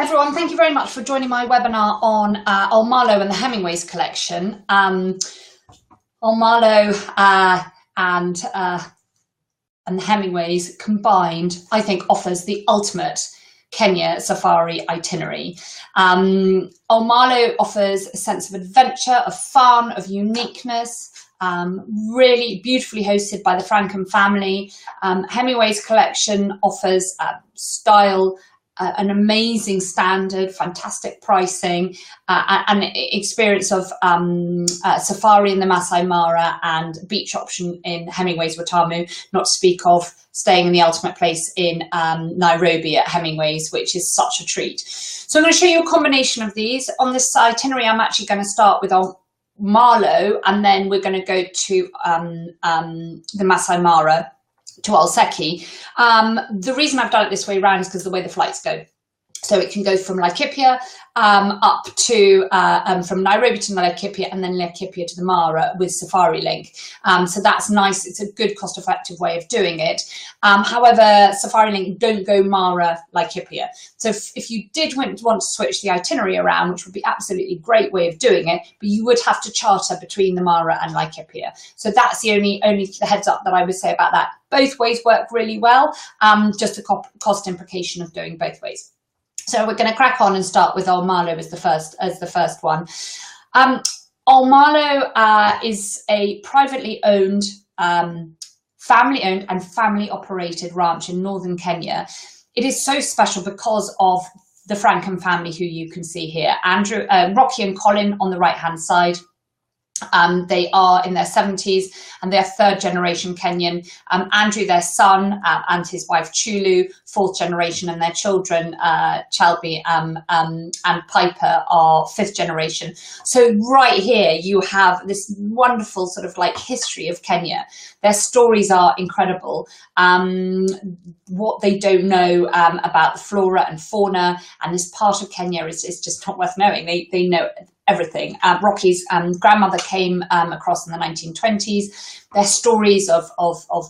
Everyone, thank you very much for joining my webinar on Ol Malo and the Hemingways Collection. Ol Malo and the Hemingways combined, I think, offers the ultimate Kenya safari itinerary. Ol Malo offers a sense of adventure, of fun, of uniqueness, really beautifully hosted by the Frankham family. Hemingways Collection offers style, an amazing standard, fantastic pricing, and experience of safari in the Masai Mara and beach option in Hemingways Watamu, not to speak of staying in the ultimate place in Nairobi at Hemingways, which is such a treat. So I'm going to show you a combination of these. On this itinerary, I'm actually going to start with Ol Malo, and then we're going to go to the Masai Mara, to Ol Seki. The reason I've done it this way around is because the way the flights go. So it can go from Laikipia up to, from Nairobi to Laikipia, and then Laikipia to the Mara with Safari Link. So that's nice. It's a good cost-effective way of doing it. However, Safari Link don't go Mara, Laikipia. So if you did want to switch the itinerary around, which would be absolutely great way of doing it, but you would have to charter between the Mara and Laikipia. So that's the only heads up that I would say about that. Both ways work really well, just the cost implication of doing both ways. So we're going to crack on and start with Ol Malo as the first one. Ol Malo is a privately owned, family-owned and family-operated ranch in northern Kenya. It is so special because of the Frankham family, who you can see here. Andrew, Rocky and Colin on the right-hand side. They are in their 70s and they're third generation Kenyan. Andrew, their son, and his wife Chulu, fourth generation, and their children, Chalby and Piper, are fifth generation. So right here you have this wonderful sort of like history of Kenya. Their stories are incredible. What they don't know about the flora and fauna and this part of Kenya is just not worth knowing. They know everything. Rocky's grandmother came across in the 1920s. Their stories of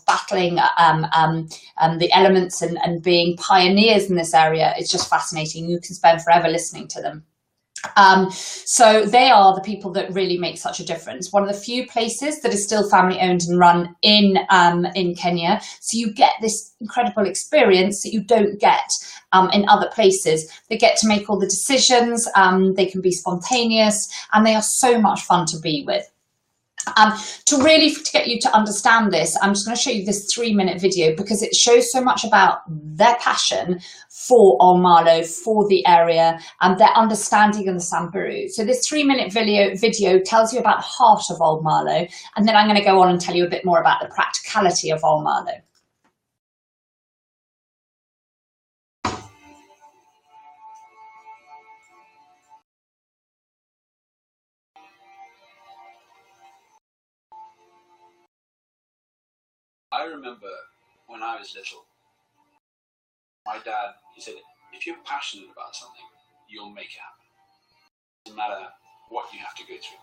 battling the elements and being pioneers in this area is just fascinating. You can spend forever listening to them. So they are the people that really make such a difference. One of the few places that is still family owned and run in Kenya. So you get this incredible experience that you don't get in other places. They get to make all the decisions. They can be spontaneous, and they are so much fun to be with. To get you to understand this, I'm just going to show you this 3-minute video because it shows so much about their passion for Ol Malo, for the area, and their understanding of the Samburu. So this 3-minute video tells you about the heart of Ol Malo, and then I'm going to go on and tell you a bit more about the practicality of Ol Malo. I remember when I was little, my dad, he said, if you're passionate about something, you'll make it happen. It doesn't matter what you have to go through.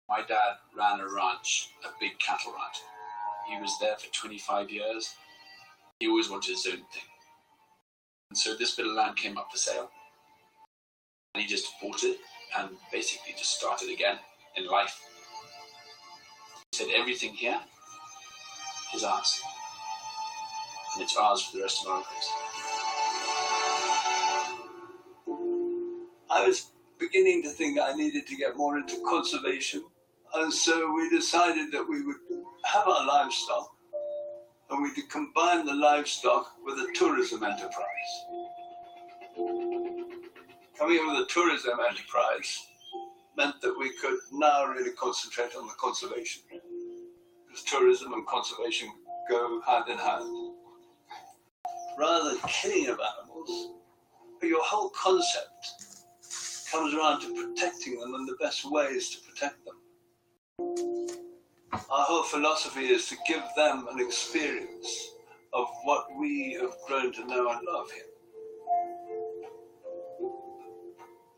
My dad ran a ranch, a big cattle ranch. He was there for 25 years. He always wanted his own thing. And so this bit of land came up for sale. And he just bought it and basically just started again in life. He said, everything here is ours. And it's ours for the rest of our lives. I was beginning to think I needed to get more into conservation. And so we decided that we would have our livestock and we could combine the livestock with a tourism enterprise. Coming in with a tourism enterprise meant that we could now really concentrate on the conservation. Because tourism and conservation go hand in hand. Rather than killing of animals, your whole concept comes around to protecting them and the best way is to protect them. Our whole philosophy is to give them an experience of what we have grown to know and love here.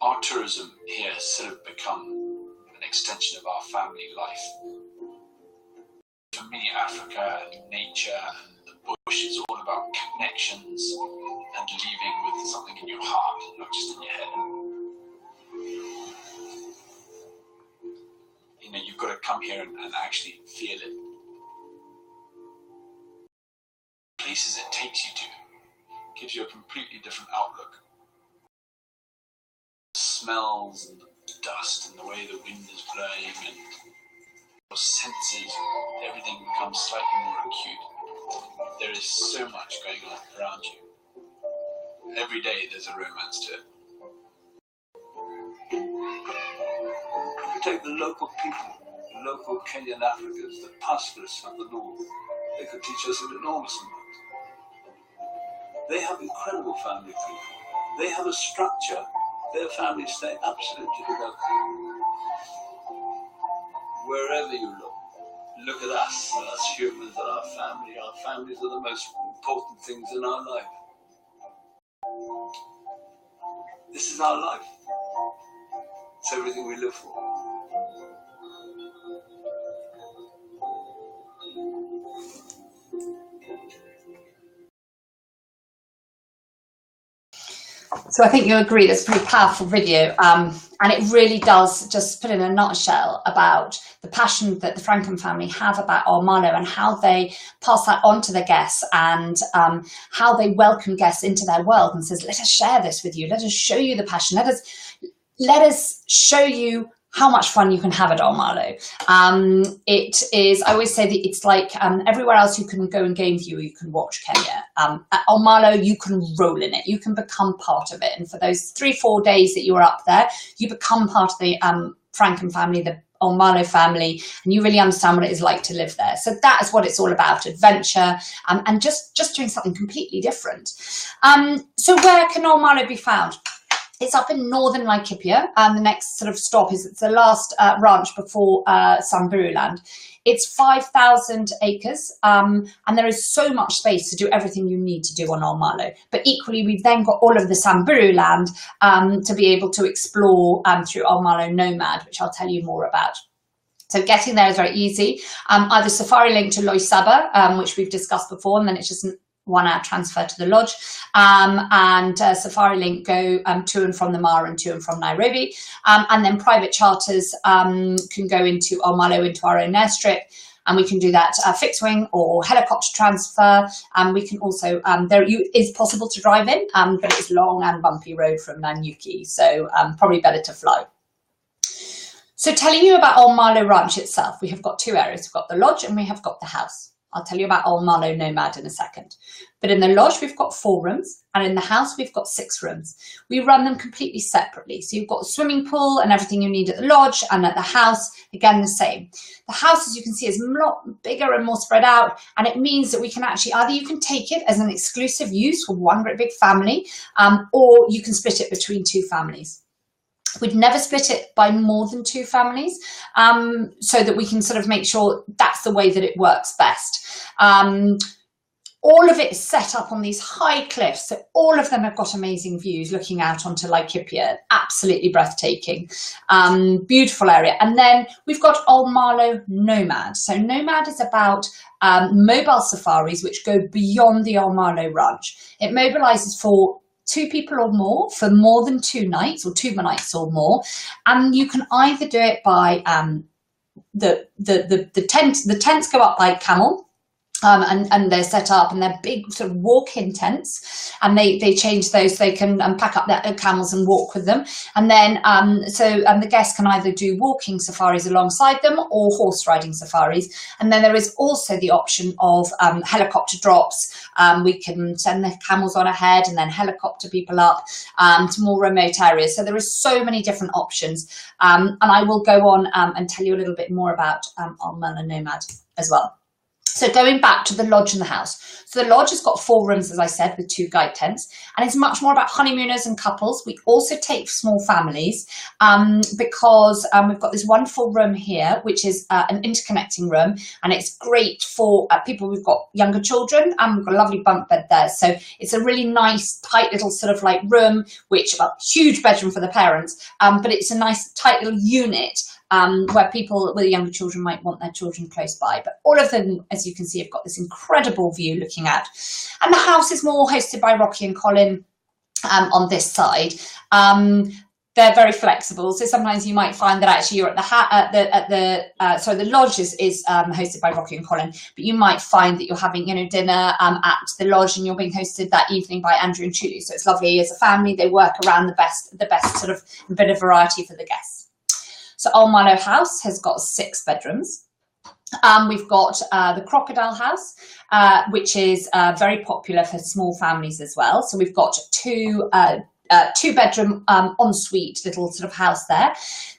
Our tourism here has sort of become an extension of our family life. for me, Africa, nature, the bush is all about connections and leaving with something in your heart, not just in your head. You know, you've got to come here and actually feel it. Places it takes you to gives you a completely different outlook. The smells and the dust and the way the wind is blowing and your senses, everything becomes slightly more acute. There is so much going on around you. Every day there's a romance to it. If you take the local people, the local Kenyan Africans, the pastoralists of the north, they could teach us an enormous amount. They have incredible family people. They have a structure. Their families stay absolutely together. Wherever you look at us humans and our family. Our families are the most important things in our life. This is our life. It's everything we live for. So I think you agree that's a pretty powerful video, and it really does just put in a nutshell about the passion that the Franklin family have about Ol Malo and how they pass that on to their guests, and how they welcome guests into their world and says, let us share this with you, let us show you the passion, let us show you how much fun you can have at Ol Malo. It is, I always say that it's like everywhere else you can go and game view, you can watch Kenya. At Ol Malo, you can roll in it, you can become part of it. And for those 3-4 days that you are up there, you become part of the Franklin family, the Ol Malo family, and you really understand what it is like to live there. So that is what it's all about, adventure, and just doing something completely different. So where can Ol Malo be found? It's up in northern Laikipia, and the next sort of stop is, it's the last ranch before Samburu land. It's 5,000 acres, and there is so much space to do everything you need to do on Ol Malo. But equally, we've then got all of the Samburu land to be able to explore through Ol Malo Nomad, which I'll tell you more about. So getting there is very easy. Either Safari Link to Loisaba, which we've discussed before, and then it's just an 1-hour transfer to the lodge, and Safari Link go to and from the Mara and to and from Nairobi, and then private charters can go into Ol Malo, into our own airstrip, and we can do that fixed wing or helicopter transfer. We can also, there is possible to drive in, but it's long and bumpy road from Nanyuki, so probably better to fly. So telling you about Ol Malo Ranch itself, we have got 2 areas. We've got the lodge and we have got the house. I'll tell you about Ol Malo Nomad in a second. But in the lodge, we've got 4 rooms, and in the house, we've got 6 rooms. We run them completely separately. So you've got a swimming pool and everything you need at the lodge, and at the house, again, the same. The house, as you can see, is a lot bigger and more spread out, and it means that we can actually, either you can take it as an exclusive use for one great big family, or you can split it between 2 families. We'd never split it by more than 2 families, so that we can sort of make sure that's the way that it works best. All of it is set up on these high cliffs, so all of them have got amazing views looking out onto Laikipia, absolutely breathtaking, beautiful area. And then we've got Ol Malo Nomad. So Nomad is about mobile safaris which go beyond the Ol Malo Ranch. It mobilizes for 2 people or more for more than 2 nights, or 2 nights or more, and you can either do it by the tents go up by camel, and they're set up, and they're big sort of walk-in tents, and they change those so they can pack up their camels and walk with them. And then the guests can either do walking safaris alongside them or horse riding safaris. And then there is also the option of helicopter drops. We can send the camels on ahead and then helicopter people up to more remote areas. So there is so many different options, and I will go on and tell you a little bit more about Ol Malo Nomad as well. So going back to the lodge and the house. So the lodge has got 4 rooms, as I said, with 2 guide tents, and it's much more about honeymooners and couples. We also take small families because we've got this wonderful room here, which is an interconnecting room, and it's great for people who've got younger children, and we've got a lovely bunk bed there. So it's a really nice, tight little sort of like room, which a huge bedroom for the parents, but it's a nice, tight little unit where people with younger children might want their children close by. But all of them, as you can see, have got this incredible view looking out. And the house is more hosted by Rocky and Colin on this side. They're very flexible, so sometimes you might find that actually you're at the lodge is hosted by Rocky and Colin, but you might find that you're having dinner at the lodge and you're being hosted that evening by Andrew and Julie. So it's lovely as a family. They work around the best sort of bit of variety for the guests. So Ol Malo House has got 6 bedrooms. We've got the Crocodile House, which is very popular for small families as well. So we've got 2-bedroom ensuite little sort of house there.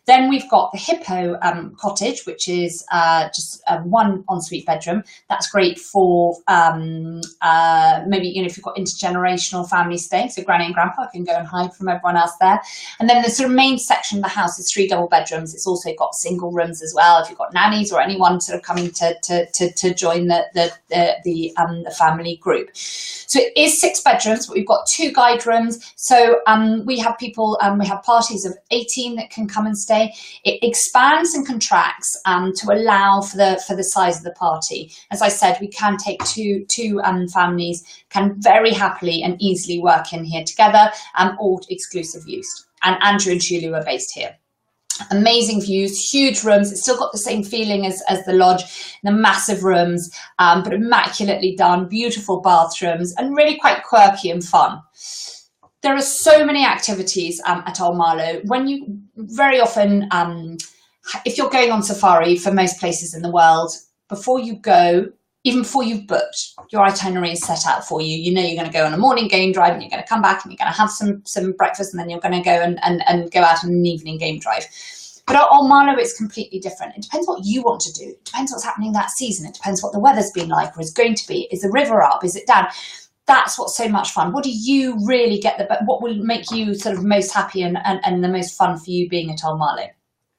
Then we've got the Hippo Cottage, which is just 1 ensuite bedroom. That's great for maybe if you've got intergenerational family staying, so Granny and Grandpa can go and hide from everyone else there. And then the sort of main section of the house is 3 double bedrooms. It's also got single rooms as well if you've got nannies or anyone sort of coming to join the family group. So it is 6 bedrooms, but we've got 2 guide rooms. So we have people, we have parties of 18 that can come and stay. It expands and contracts to allow for the size of the party. As I said, we can take two families can very happily and easily work in here together, all exclusive use. And Andrew and Julie are based here. Amazing views, huge rooms. It's still got the same feeling as the lodge, the massive rooms, but immaculately done, beautiful bathrooms, and really quite quirky and fun. There are so many activities at Ol Malo. When you very often, if you're going on safari for most places in the world, before you go, even before you've booked, your itinerary is set out for you. You know you're going to go on a morning game drive and you're going to come back and you're going to have some breakfast and then you're going to go and go out on an evening game drive. But at Ol Malo, it's completely different. It depends what you want to do. It depends what's happening that season. It depends what the weather's been like or is going to be. Is the river up? Is it down? That's what's so much fun. What do you really get? What will make you sort of most happy and the most fun for you being at Ol Malo?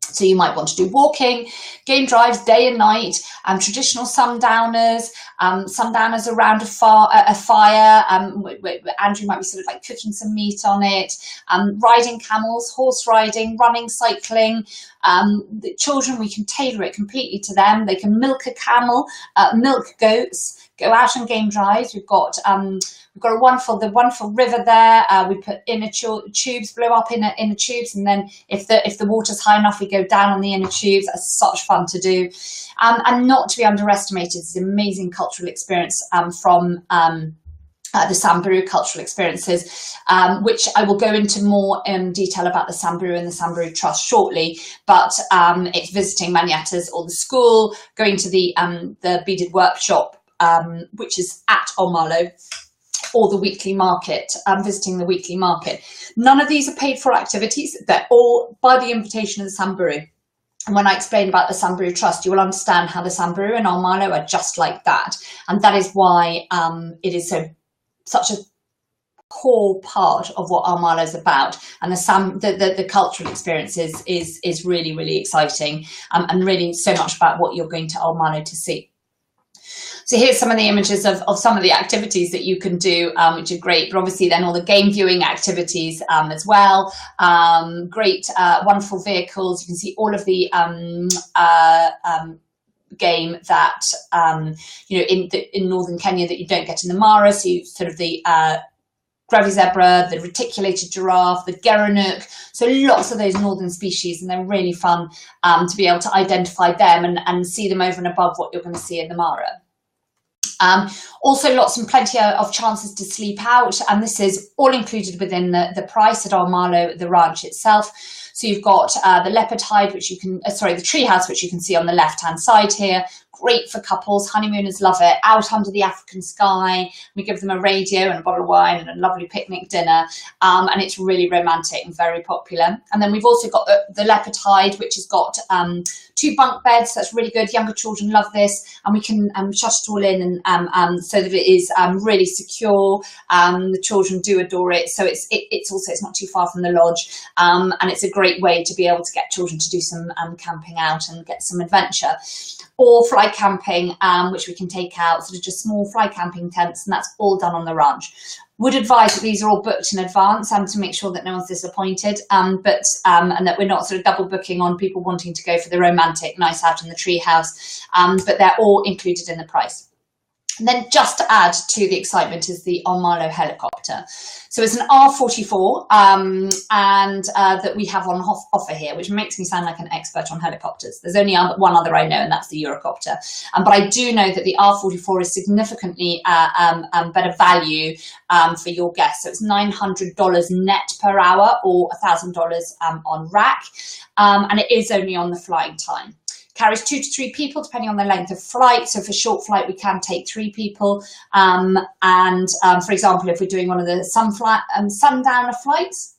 So you might want to do walking, game drives, day and night, traditional sundowners around a fire. Andrew might be sort of like cooking some meat on it, riding camels, horse riding, running, cycling. The children, we can tailor it completely to them. They can milk a camel, milk goats, go out on game drives. We've got a wonderful river there. We put inner tubes, blow up inner tubes, and then if the water's high enough, we go down on the inner tubes. That's such fun to do, and not to be underestimated is an amazing cultural experience from the Samburu cultural experiences, which I will go into more detail about the Samburu and the Samburu Trust shortly. But it's visiting Maniatas or the school, going to the beaded workshop, which is at Ol Malo, or the weekly market, visiting the weekly market. None of these are paid for activities. They're all by the invitation of the Samburu. And when I explain about the Samburu Trust, you will understand how the Samburu and Ol Malo are just like that. And that is why it is such a core part of what Ol Malo is about. And the cultural experience is really, really exciting, and really so much about what you're going to Ol Malo to see. So here's some of the images of some of the activities that you can do, which are great. But obviously then all the game viewing activities as well. Great, wonderful vehicles. You can see all of the game that, in northern Kenya that you don't get in the Mara. So you sort of the Gravy zebra, the reticulated giraffe, the gerenuk. So lots of those northern species, and they're really fun to be able to identify them and see them over and above what you're going to see in the Mara. Also lots and plenty of chances to sleep out, and this is all included within the price at Ol Malo, the ranch itself. So you've got the leopard hide, which you can, the tree house, which you can see on the left-hand side here. Great for couples, honeymooners love it. Out under the African sky, we give them a radio and a bottle of wine and a lovely picnic dinner, and it's really romantic and very popular. And then we've also got the leopard hide, which has got 2 bunk beds. That's really good. Younger children love this, and we can shut it all in and so that it is really secure. The children do adore it, so it's not too far from the lodge, and it's a great way to be able to get children to do some camping out and get some adventure. Or for fly camping, which we can take out, sort of just small fly camping tents, and that's all done on the ranch. Would advise that these are all booked in advance to make sure that no one's disappointed, and that we're not sort of double booking on people wanting to go for the romantic nice out in the tree house, but they're all included in the price. And then just to add to the excitement is the Ol Malo helicopter. So it's an R44 that we have on offer here, which makes me sound like an expert on helicopters. There's only one other I know, and that's the Eurocopter. But I do know that the R44 is significantly better value for your guests. So it's $900 net per hour, or $1,000 on rack, and it is only on the flying time. Carries 2 to 3 people depending on the length of flight. So for short flight, we can take 3 people. For example, if we're doing one of the sundowner flights,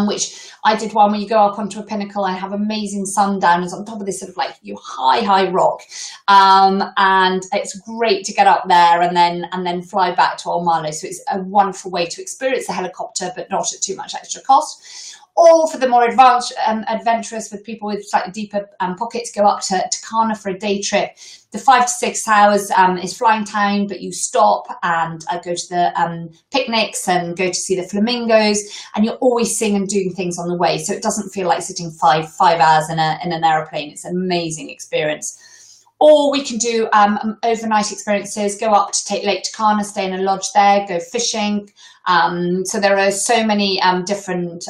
which I did one where you go up onto a pinnacle and have amazing sundowners on top of this sort of like high rock, and it's great to get up there and then fly back to Ol Malo. So it's a wonderful way to experience the helicopter, but not at too much extra cost. Or for the more advanced, adventurous, with people with slightly deeper pockets, go up to Kana for a day trip. The 5 to 6 hours is flying time, but you stop and go to the picnics and go to see the flamingos, and you're always seeing and doing things on the way. So it doesn't feel like sitting five hours in an aeroplane. It's an amazing experience. Or we can do overnight experiences, go up to take Lake Turkana, stay in a lodge there, go fishing. So there are so many different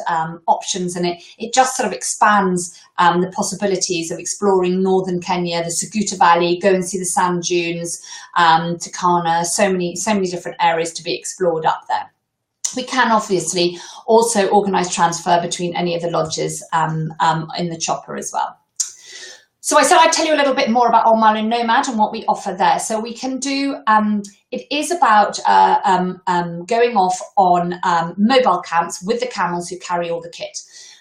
options, and it just sort of expands the possibilities of exploring northern Kenya, the Suguta Valley, go and see the sand dunes, Turkana, so many different areas to be explored up there. We can obviously also organise transfer between any of the lodges in the chopper as well. So I said I'd tell you a little bit more about Ol Malo Nomad and what we offer there. So we can do, it is about going off on mobile camps with the camels who carry all the kit.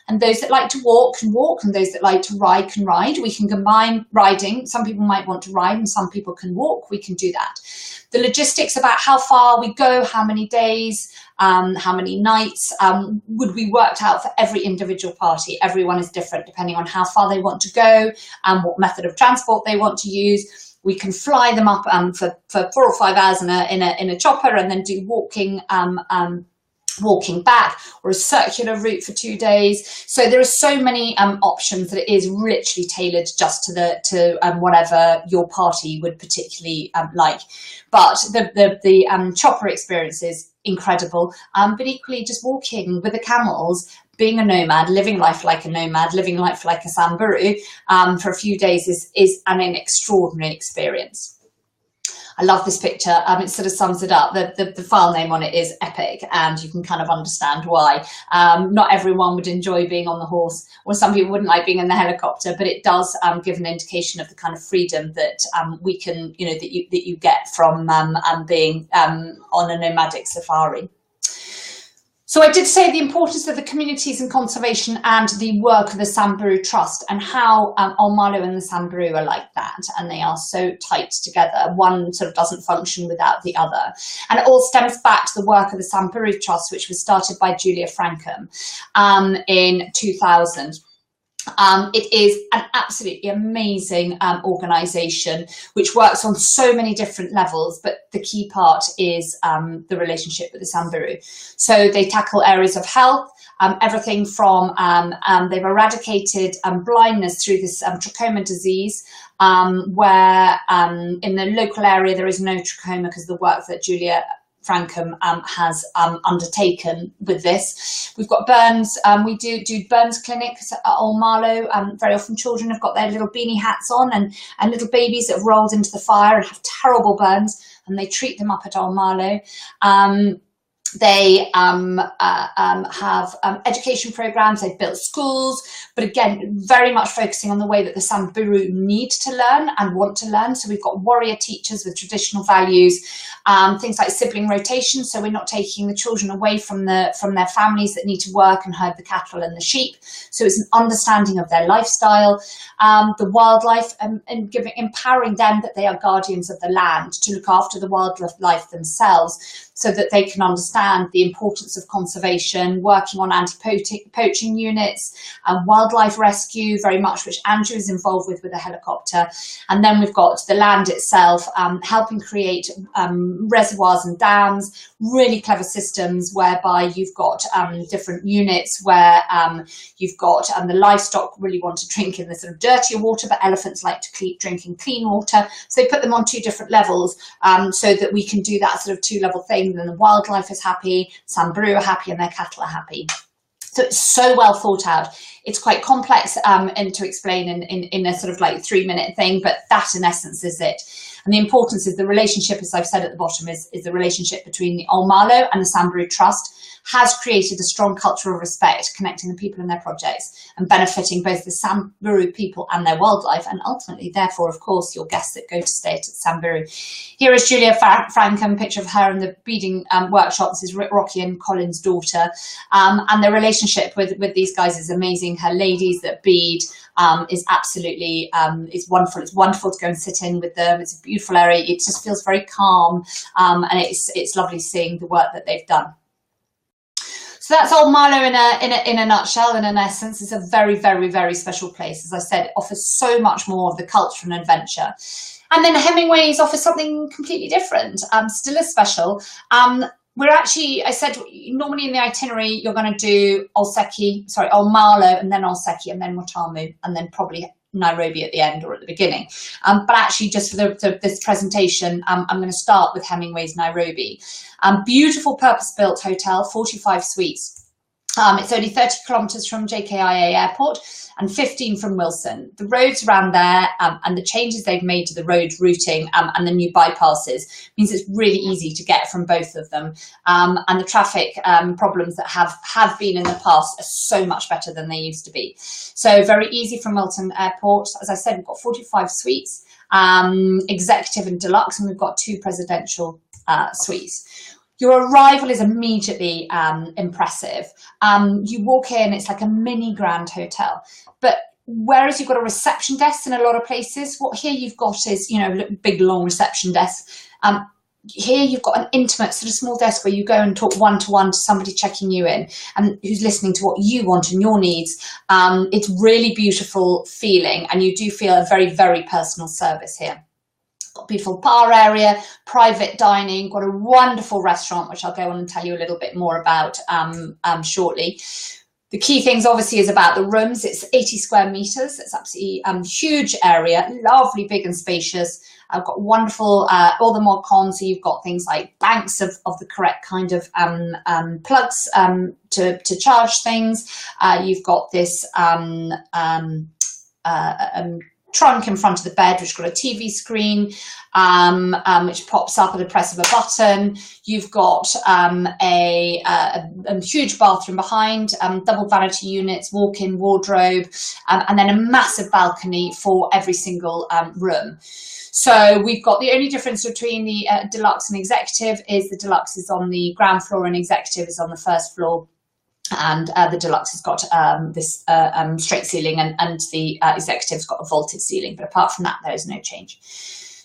And those that like to walk can walk, and those that like to ride can ride. We can combine riding. Some people might want to ride and some people can walk. We can do that. The logistics about how far we go, how many days, how many nights would be worked out for every individual party. Everyone is different depending on how far they want to go and what method of transport they want to use. We can fly them up for 4 or 5 hours in a chopper, and then do walking back, or a circular route for 2 days. So there are so many options that it is literally tailored just to whatever your party would particularly like. But the chopper experience is incredible, but equally just walking with the camels, being a nomad, living life like a nomad, living life like a Samburu for a few days is an extraordinary experience. I love this picture. It sort of sums it up. The file name on it is epic, and you can kind of understand why. Not everyone would enjoy being on the horse, or some people wouldn't like being in the helicopter, but it does give an indication of the kind of freedom that we can, that you get from being on a nomadic safari. So I did say the importance of the communities and conservation and the work of the Samburu Trust, and how Ol Malo and the Samburu are like that, and they are so tight together. One sort of doesn't function without the other. And it all stems back to the work of the Samburu Trust, which was started by Julia Frankham in 2000. It is an absolutely amazing organisation which works on so many different levels, but the key part is the relationship with the Samburu. So they tackle areas of health, everything from they've eradicated blindness through this trachoma disease, where in the local area there is no trachoma because of the work that Julia Frankham has undertaken with this. We've got burns. We do burns clinics at Ol Malo. Very often children have got their little beanie hats on, and little babies that have rolled into the fire and have terrible burns, and they treat them up at Ol Malo. They have education programs, they've built schools, but again, very much focusing on the way that the Samburu need to learn and want to learn. So we've got warrior teachers with traditional values, things like sibling rotation. So we're not taking the children away from their families that need to work and herd the cattle and the sheep. So it's an understanding of their lifestyle, the wildlife, and empowering them that they are guardians of the land to look after the wildlife themselves. so that they can understand the importance of conservation, working on anti-poaching units, wildlife rescue, very much, which Andrew is involved with a helicopter. And then we've got the land itself, helping create reservoirs and dams, really clever systems whereby you've got different units where you've got the livestock really want to drink in the sort of dirtier water, but elephants like to drink in clean water. So they put them on 2 different levels so that we can do that sort of 2-level thing. Then the wildlife is happy, Samburu are happy, and their cattle are happy. So it's so well thought out. It's quite complex and to explain in a sort of like 3-minute thing, but that in essence is it. And the importance is the relationship, as I've said at the bottom, is the relationship between the Ol Malo and the Samburu Trust has created a strong culture of respect, connecting the people in their projects and benefiting both the Samburu people and their wildlife, and ultimately, therefore, of course, your guests that go to stay at Samburu. Here is Julia Frankham, a picture of her in the beading workshop. This is Rocky and Colin's daughter. And their relationship with these guys is amazing. Her ladies that bead is absolutely is wonderful. It's wonderful to go and sit in with them. It's a beautiful area. It just feels very calm, and it's lovely seeing the work that they've done. So that's Ol Malo in a nutshell. In an essence, it's a very, very, very special place. As I said, it offers so much more of the culture and adventure. And then Hemingways offers something completely different, still as special. We're actually, I said, normally in the itinerary, you're going to do Ol Malo, and then Ol Seki, and then Watamu, and then probably Nairobi at the end or at the beginning. But actually, just for this presentation, I'm going to start with Hemingway's Nairobi. Beautiful purpose-built hotel, 45 suites. It's only 30 kilometres from JKIA Airport and 15 from Wilson. The roads around there and the changes they've made to the road routing and the new bypasses means it's really easy to get from both of them. And the traffic problems that have been in the past are so much better than they used to be. So very easy from Wilson Airport. As I said, we've got 45 suites, executive and deluxe, and we've got 2 presidential suites. Your arrival is immediately impressive. You walk in, it's like a mini grand hotel. But whereas you've got a reception desk in a lot of places, what here you've got is, you know, big, long reception desk. Here you've got an intimate sort of small desk where you go and talk one-to-one to somebody checking you in and who's listening to what you want and your needs. It's really beautiful feeling, and you do feel a very, very personal service here. Got a beautiful bar area, private dining, got a wonderful restaurant, which I'll go on and tell you a little bit more about shortly. The key things obviously is about the rooms. It's 80 square meters. It's absolutely huge area, lovely, big and spacious. I've got wonderful, all the mod cons. So you've got things like banks of the correct kind of plugs to charge things. You've got this trunk in front of the bed, which got a TV screen, which pops up at the press of a button. You've got a huge bathroom behind, double vanity units, walk-in wardrobe, and then a massive balcony for every single room. So we've got the only difference between the deluxe and executive is the deluxe is on the ground floor and executive is on the first floor. And the deluxe has got this straight ceiling and the executive's got a vaulted ceiling. But apart from that, there is no change.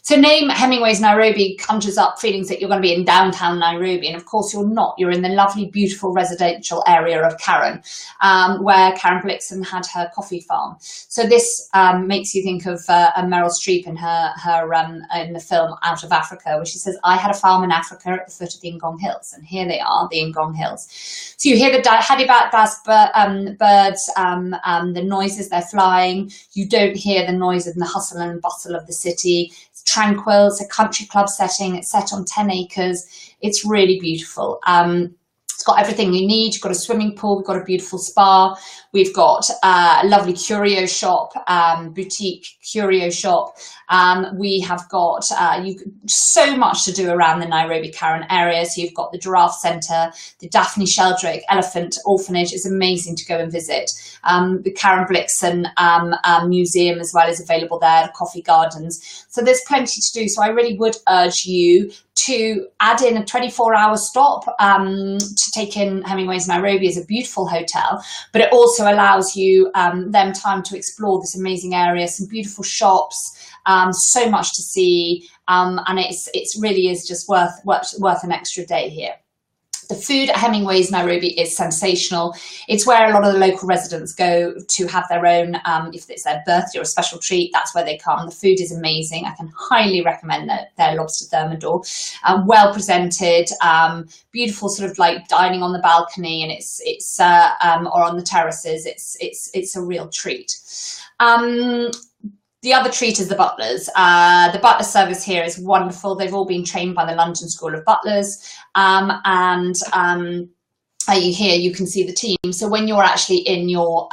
So name Hemingway's Nairobi conjures up feelings that you're going to be in downtown Nairobi. And of course you're not. You're in the lovely, beautiful residential area of Karen, where Karen Blixen had her coffee farm. So this makes you think of Meryl Streep in in the film Out of Africa, where she says, I had a farm in Africa at the foot of the Ngong Hills. And here they are, the Ngong Hills. So you hear the Hadibat birds, the noises they're flying. You don't hear the noise and the hustle and bustle of the city. It's tranquil, it's a country club setting, it's set on 10 acres, it's really beautiful. It's got everything you need. You've got a swimming pool, we've got a beautiful spa, we've got a lovely curio shop, boutique curio shop. We have got so much to do around the Nairobi Karen area. So you've got the Giraffe Centre, the Daphne Sheldrake Elephant Orphanage is amazing to go and visit. The Karen Blixen Museum as well is available there, the Coffee Gardens. So there's plenty to do. So I really would urge you to add in a 24-hour stop to take in Hemingway's Nairobi is a beautiful hotel, but it also allows you then time to explore this amazing area, some beautiful shops, so much to see, and it's really is just worth an extra day here. The food at Hemingways Nairobi is sensational. It's where a lot of the local residents go to have their own, if it's their birthday or a special treat, that's where they come. The food is amazing. I can highly recommend their lobster thermidor. Well presented, beautiful sort of like dining on the balcony, and it's or on the terraces. It's a real treat. The other treat is the butlers. The butler service here is wonderful. They've all been trained by the London School of Butlers. Here you can see the team. So when you're actually in your,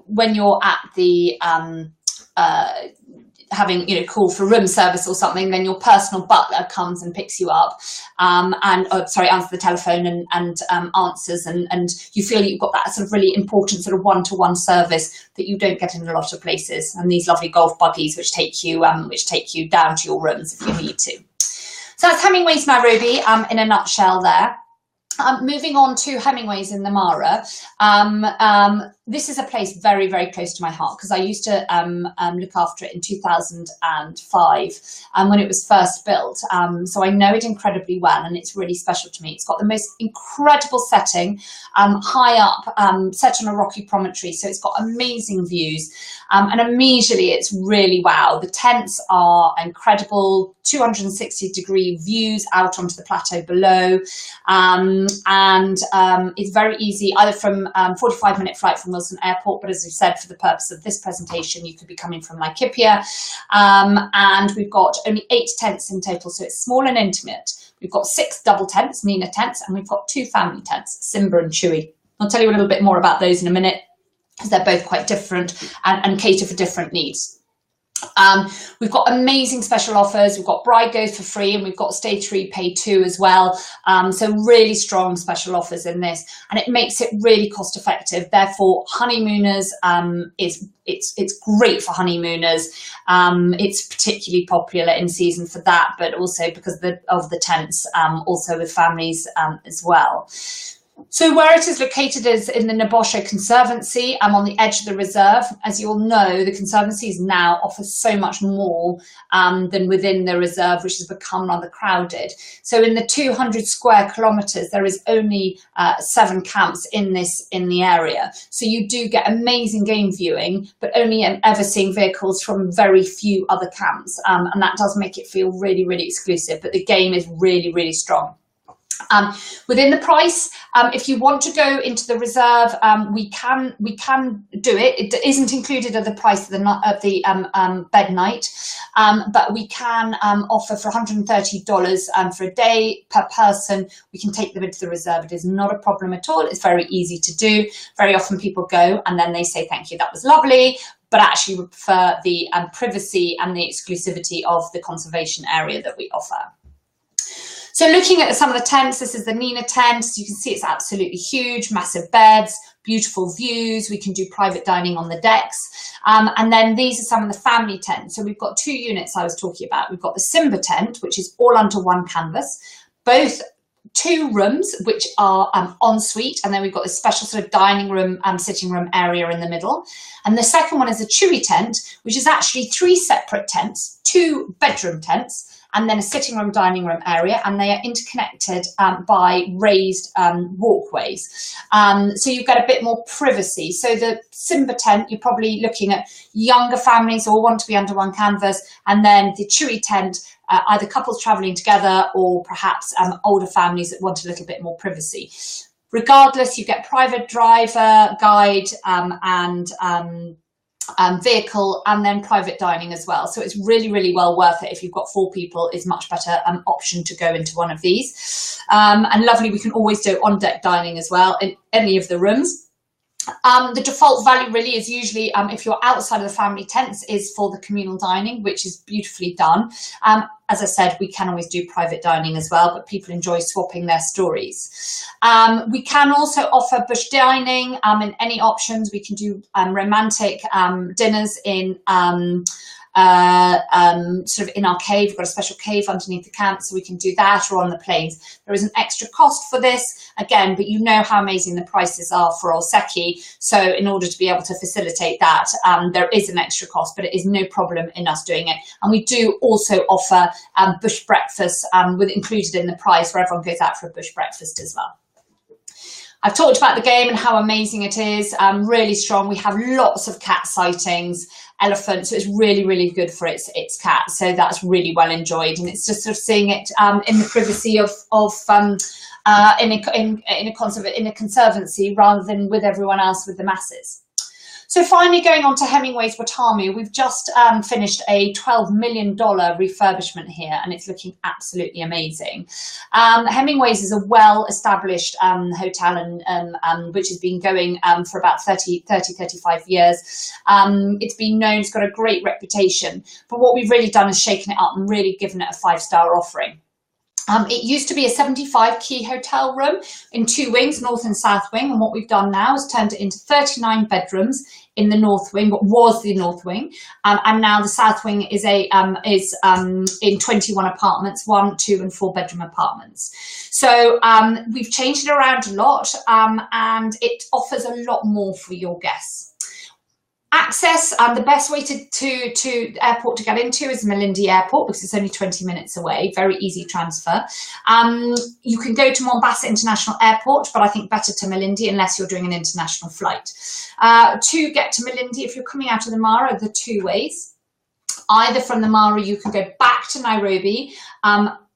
when you're at the, having, call for room service or something, then your personal butler comes and picks you up, answers the telephone and answers, and you feel you've got that sort of really important sort of one-to-one service that you don't get in a lot of places. And these lovely golf buggies which take you down to your rooms if you need to. So that's Hemingways Nairobi in a nutshell there. Moving on to Hemingways in the Mara. This is a place very, very close to my heart because I used to look after it in 2005 when it was first built. So I know it incredibly well, and it's really special to me. It's got the most incredible setting, high up, set on a rocky promontory. So it's got amazing views, and immediately it's really wow. The tents are incredible, 260-degree views out onto the plateau below. It's very easy, either from 45-minute flight from Wilson Airport, but as we said, for the purpose of this presentation, you could be coming from Laikipia. And we've got only 8 tents in total, so it's small and intimate. We've got 6 double tents, Nina tents, and we've got 2 family tents, Simba and Chewy. I'll tell you a little bit more about those in a minute, because they're both quite different and cater for different needs. We've got amazing special offers. We've got bride goes for free, and we've got stage 3 pay 2 as well. So really strong special offers in this, and it makes it really cost effective. Therefore, honeymooners, it's great for honeymooners. It's particularly popular in season for that, but also because of the tents, also with families as well. So where it is located is in the Nabosho Conservancy. I'm on the edge of the reserve. As you all know, the conservancies now offer so much more than within the reserve, which has become rather crowded. So in the 200 square kilometres, there is only 7 camps in the area. So you do get amazing game viewing, but only ever seeing vehicles from very few other camps. And that does make it feel really, really exclusive, but the game is really, really strong. Within the price, if you want to go into the reserve, we can do it. It isn't included at the price of the bed night, but we can offer for $130 for a day per person. We can take them into the reserve. It is not a problem at all. It's very easy to do. Very often people go and then they say, thank you, that was lovely, but actually we prefer the privacy and the exclusivity of the conservation area that we offer. So looking at some of the tents, this is the Nina tent. You can see it's absolutely huge, massive beds, beautiful views. We can do private dining on the decks. And then these are some of the family tents. So we've got 2 units I was talking about. We've got the Simba tent, which is all under one canvas, both 2 rooms, which are en suite, and then we've got this special sort of dining room, sitting room area in the middle. And the second one is a Chewy tent, which is actually 3 separate tents, 2 bedroom tents, and then a sitting room, dining room area, and they are interconnected by raised walkways. So you've got a bit more privacy. So the Simba tent, you're probably looking at younger families or want to be under one canvas, and then the Chewy tent, either couples traveling together or perhaps older families that want a little bit more privacy. Regardless, you get private driver, guide, and vehicle, and then private dining as well. So it's really, really well worth it. If you've got 4 people, is much better option to go into one of these. And lovely, we can always do on deck dining as well in any of the rooms. The default value really is usually, if you're outside of the family tents, is for the communal dining, which is beautifully done. As I said, we can always do private dining as well, but people enjoy swapping their stories. We can also offer bush dining in any options. We can do romantic dinners in sort of in our cave. We've got a special cave underneath the camp, so we can do that, or on the plains. There is an extra cost for this, again, but you know how amazing the prices are for Olseki. So in order to be able to facilitate that, there is an extra cost, but it is no problem in us doing it. And we do also offer bush breakfast with included in the price, where everyone goes out for a bush breakfast as well. I've talked about the game and how amazing it is, really strong. We have lots of cat sightings, elephants, so it's really, really good for its cat. So that's really well enjoyed, and it's just sort of seeing it in the privacy of in a conservancy rather than with everyone else, with the masses. So finally, going on to Hemingways Watamu, we've just finished a $12 million refurbishment here, and it's looking absolutely amazing. Hemingways is a well-established hotel, and which has been going for about 35 years. It's been known, it's got a great reputation, but what we've really done is shaken it up and really given it a 5-star offering. It used to be a 75-key hotel room in 2 wings, north and south wing, and what we've done now is turned it into 39 bedrooms in the north wing, what was the north wing, and now the south wing is in 21 apartments, 1, 2 and 4 bedroom apartments. So we've changed it around a lot, and it offers a lot more for your guests. Access, the best way to airport to get into is Malindi Airport, because it's only 20 minutes away, very easy transfer. You can go to Mombasa International Airport, but I think better to Malindi unless you're doing an international flight. To get to Malindi, if you're coming out of the Mara, there are 2 ways. Either from the Mara, you can go back to Nairobi,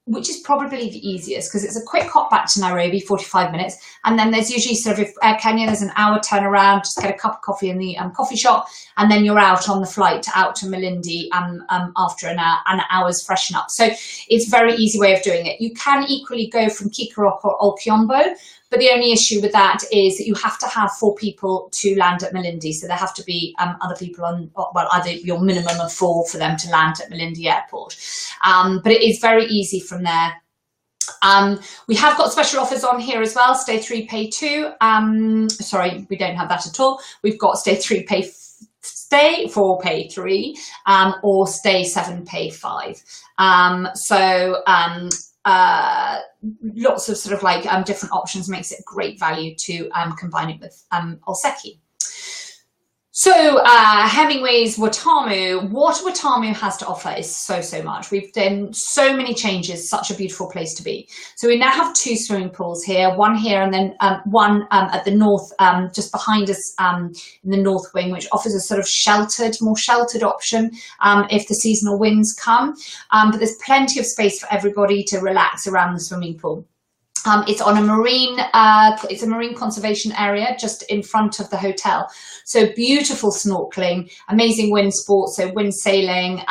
which is probably the easiest because it's a quick hop back to Nairobi, 45 minutes. And then there's usually sort of, if Air Kenya, there's an hour turnaround, just get a cup of coffee in the coffee shop, and then you're out on the flight out to Malindi after an hour's freshen up. So it's a very easy way of doing it. You can equally go from Kikorok or Olkiombo, but the only issue with that is that you have to have 4 people to land at Malindi. So there have to be other people on, well, either your minimum of 4 for them to land at Malindi Airport. But it is very easy from there. We have got special offers on here as well. Stay 3, pay 2. Sorry, we don't have that at all. We've got stay 3, stay 4, pay 3, or stay 7, pay 5. Lots of sort of like different options, makes it great value to combine it with Olseki. So Hemingways Watamu, what Watamu has to offer is so much. We've done so many changes, such a beautiful place to be. So we now have 2 swimming pools here, one here and then one at the north, just behind us in the north wing, which offers a sort of more sheltered option if the seasonal winds come. But there's plenty of space for everybody to relax around the swimming pool. It's on a marine conservation area just in front of the hotel. So beautiful snorkeling, amazing wind sports, so wind sailing.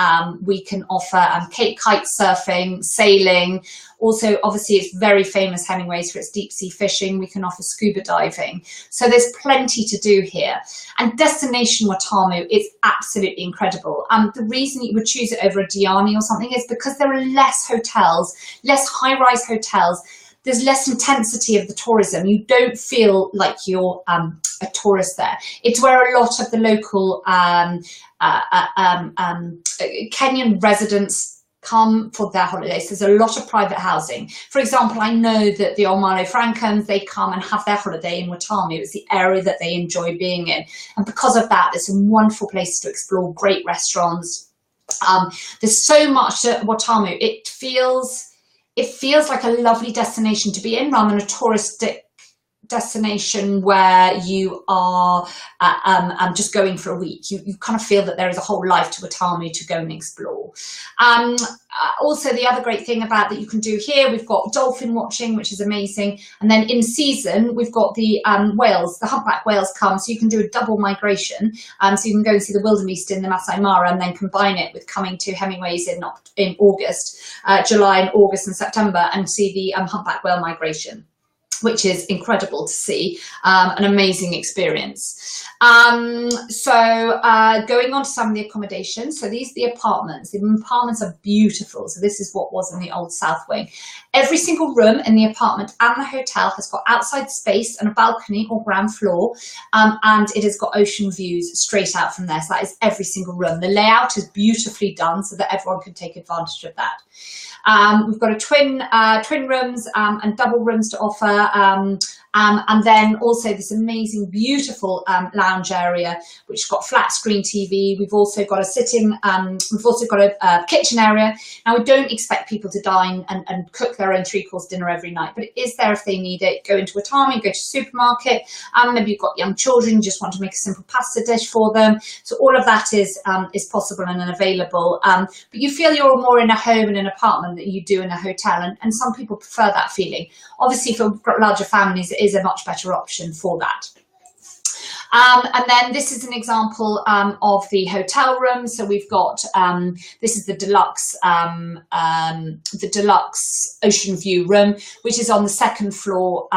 We can offer kite surfing, sailing. Also, obviously, it's very famous, Hemingways, for its deep sea fishing. We can offer scuba diving. So there's plenty to do here. And Destination Watamu is absolutely incredible. The reason you would choose it over a Diani or something is because there are less hotels, less high-rise hotels. There's less intensity of the tourism. You don't feel like you're a tourist there. It's where a lot of the local Kenyan residents come for their holidays. There's a lot of private housing. For example, I know that the Ol Malo Francans, they come and have their holiday in Watamu. It's the area that they enjoy being in. And because of that, there's some wonderful places to explore, great restaurants. There's so much at Watamu. It feels like a lovely destination to be in rather than a touristic destination where you are just going for a week. You kind of feel that there is a whole life to Watamu to go and explore. Also, the other great thing about that you can do here, we've got dolphin watching, which is amazing. And then in season, we've got the whales, the humpback whales come, so you can do a double migration. So you can go and see the wildebeest in the Masai Mara and then combine it with coming to Hemingways in August, July and August and September, and see the humpback whale migration. which is incredible to see, an amazing experience. So going on to some of the accommodation. So these are the apartments. The apartments are beautiful. So this is what was in the old South Wing. Every single room in the apartment and the hotel has got outside space and a balcony or ground floor, and it has got ocean views straight out from there. So that is every single room. The layout is beautifully done so that everyone can take advantage of that. We've got a twin rooms and double rooms to offer, and then also this amazing, beautiful lounge area, which has got flat screen TV. We've also got a kitchen area. Now, we don't expect people to dine and cook their own three-course dinner every night, but it is there if they need it. Go into a Watami, go to a supermarket, maybe you've got young children, you just want to make a simple pasta dish for them. So all of that is possible and available. But you feel you're more in a home and an apartment that you do in a hotel, and some people prefer that feeling. Obviously, for larger families, it is a much better option for that. And then this is an example of the hotel room. So we've got this is the deluxe ocean view room, which is on the second floor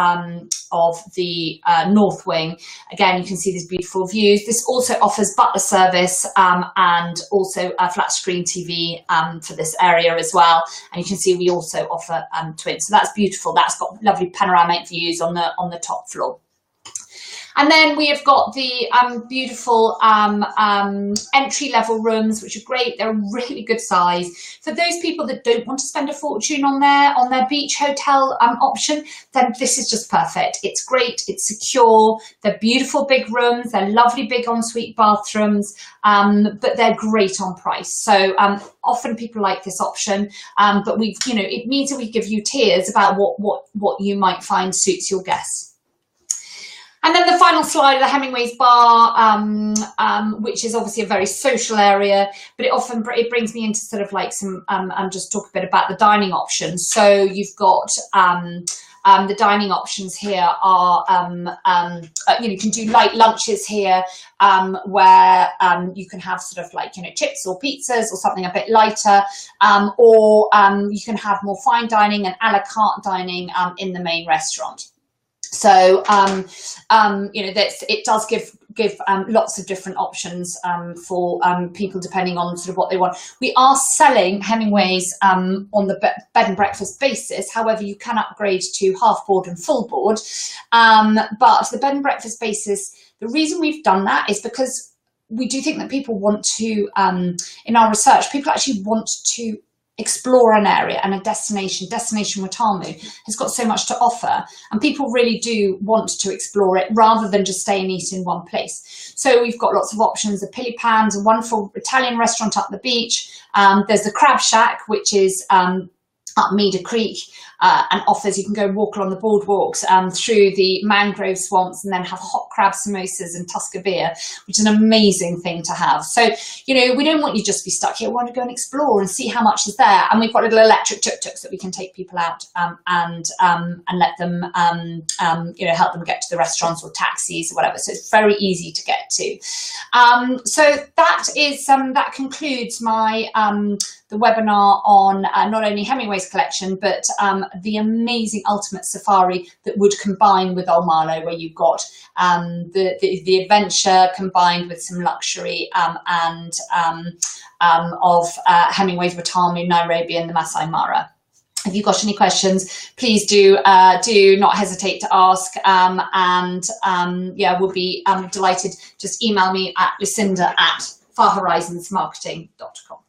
of the north wing. Again, you can see these beautiful views. This also offers butler service and also a flat screen TV for this area as well. And you can see we also offer twins. So that's beautiful. That's got lovely panoramic views on the top floor. And then we have got the beautiful entry-level rooms, which are great. They're really good size. For those people that don't want to spend a fortune on their beach hotel option, then this is just perfect. It's great. It's secure. They're beautiful big rooms. They're lovely big ensuite bathrooms, but they're great on price. So often people like this option, but it means that we give you tiers about what you might find suits your guests. And then the final slide of the Hemingways bar, which is obviously a very social area, but it brings me into sort of like some, just talk a bit about the dining options. So you've got the dining options here are, you can do light lunches here, where you can have sort of like, chips or pizzas or something a bit lighter, or you can have more fine dining and a la carte dining in the main restaurant. So, it does give lots of different options for people depending on sort of what they want. We are selling Hemingways on the bed and breakfast basis. However, you can upgrade to half board and full board. But the bed and breakfast basis, the reason we've done that is because we do think that people want to, in our research, people actually want to explore an area and a destination Watamu has got so much to offer, and people really do want to explore it rather than just stay and eat in one place. So we've got lots of options. The Pili Pan's, a wonderful Italian restaurant up the beach. There's the Crab Shack, which is up Meader Creek, and offers, you can go walk along the boardwalks through the mangrove swamps and then have hot crab samosas and Tusker beer, which is an amazing thing to have. So, we don't want you just to be stuck here. We want to go and explore and see how much is there. And we've got little electric tuk-tuks that we can take people out and let them, help them get to the restaurants, or taxis or whatever. So it's very easy to get to. So that is, that concludes my, the webinar on not only Hemingway's collection, but the amazing ultimate safari that would combine with Ol Malo, where you've got the adventure combined with some luxury of Hemingway's Watamu, Nairobi, and the Masai Mara. If you've got any questions, please do not hesitate to ask, we'll be delighted. Just email me at lucinda@farhorizonsmarketing.com.